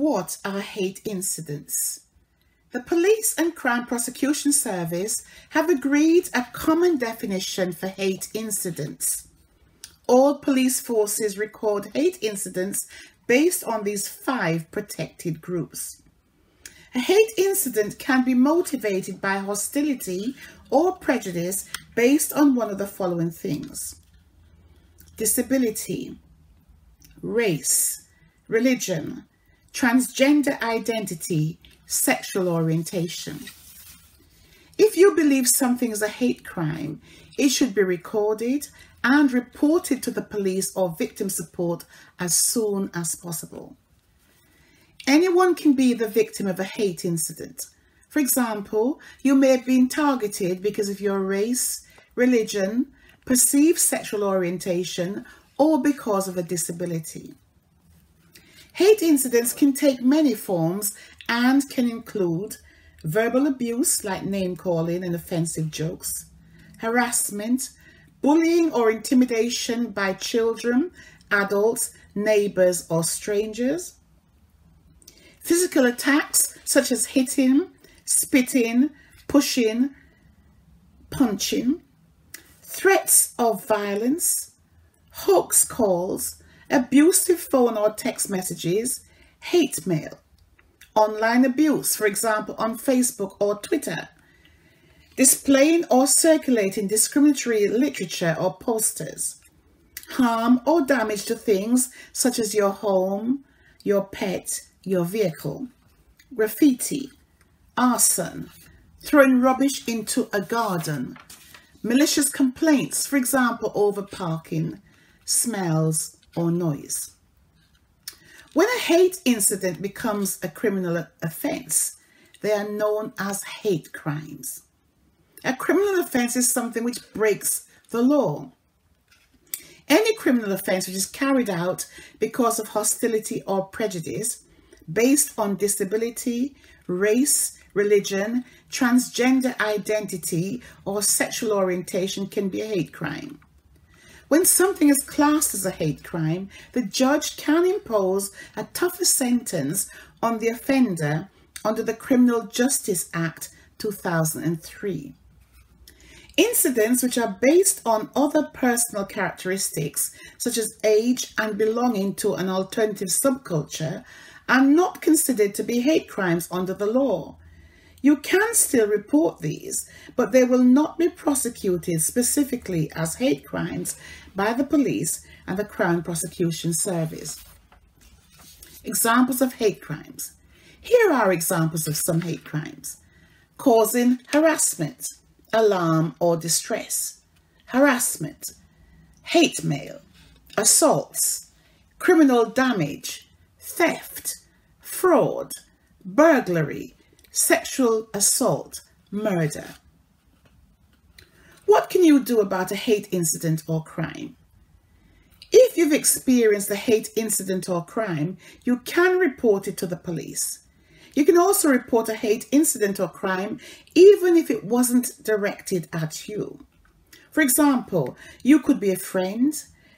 what are hate incidents? The Police and Crime Prosecution Service have agreed a common definition for hate incidents. All police forces record hate incidents based on these 5 protected groups. A hate incident can be motivated by hostility or prejudice based on one of the following things: disability, race, religion, transgender identity, sexual orientation. If you believe something is a hate crime, it should be recorded and reported to the police or victim support as soon as possible. Anyone can be the victim of a hate incident. For example, you may have been targeted because of your race, religion, perceived sexual orientation, or because of a disability. Hate incidents can take many forms and can include verbal abuse like name-calling and offensive jokes, harassment, bullying or intimidation by children, adults, neighbors, or strangers, physical attacks such as hitting, spitting, pushing, punching, threats of violence, hoax calls, abusive phone or text messages, hate mail, online abuse, for example on Facebook or Twitter, displaying or circulating discriminatory literature or posters, harm or damage to things such as your home, your pet, your vehicle, graffiti, arson, throwing rubbish into a garden, malicious complaints, for example over parking, smells, or noise. When a hate incident becomes a criminal offence, they are known as hate crimes. A criminal offence is something which breaks the law. Any criminal offence which is carried out because of hostility or prejudice based on disability, race, religion, transgender identity, or sexual orientation can be a hate crime. When something is classed as a hate crime, the judge can impose a tougher sentence on the offender under the Criminal Justice Act 2003. Incidents which are based on other personal characteristics, such as age and belonging to an alternative subculture, are not considered to be hate crimes under the law. You can still report these, but they will not be prosecuted specifically as hate crimes by the police and the Crown Prosecution Service. Examples of hate crimes. Here are examples of some hate crimes: causing harassment, alarm or distress, harassment, hate mail, assaults, criminal damage, theft, fraud, burglary, sexual assault, murder. What can you do about a hate incident or crime? If you've experienced a hate incident or crime, you can report it to the police. You can also report a hate incident or crime even if it wasn't directed at you. For example, you could be a friend,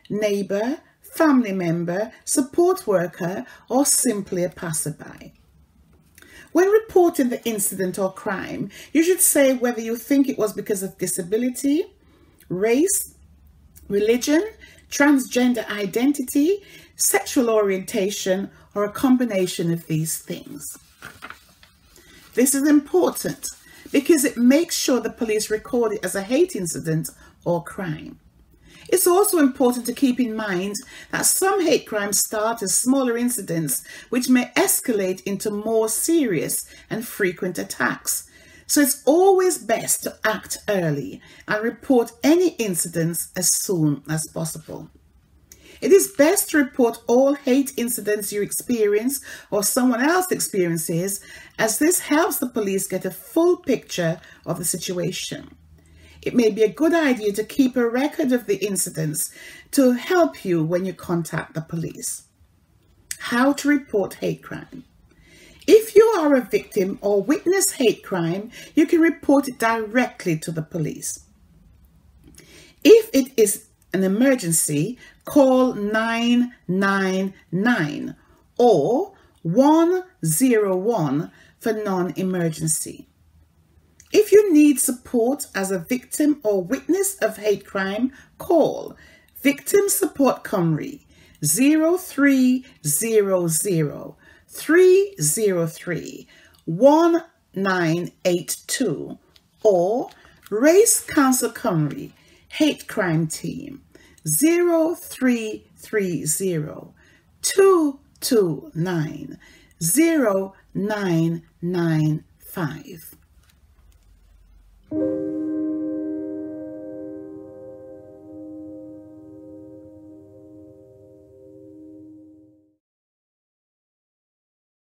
neighbor, family member, support worker, or simply a passerby. When reporting the incident or crime, you should say whether you think it was because of disability, race, religion, transgender identity, sexual orientation, or a combination of these things. This is important because it makes sure the police record it as a hate incident or crime. It's also important to keep in mind that some hate crimes start as smaller incidents which may escalate into more serious and frequent attacks. So it's always best to act early and report any incidents as soon as possible. It is best to report all hate incidents you experience or someone else experiences, as this helps the police get a full picture of the situation. It may be a good idea to keep a record of the incidents to help you when you contact the police. How to report hate crime. If you are a victim or witness hate crime, you can report it directly to the police. If it is an emergency, call 999 or 101 for non-emergency. If you need support as a victim or witness of hate crime, call Victim Support Cymru 0300 303 1982 or Race Council Cymru Hate Crime Team 0330 229 0995.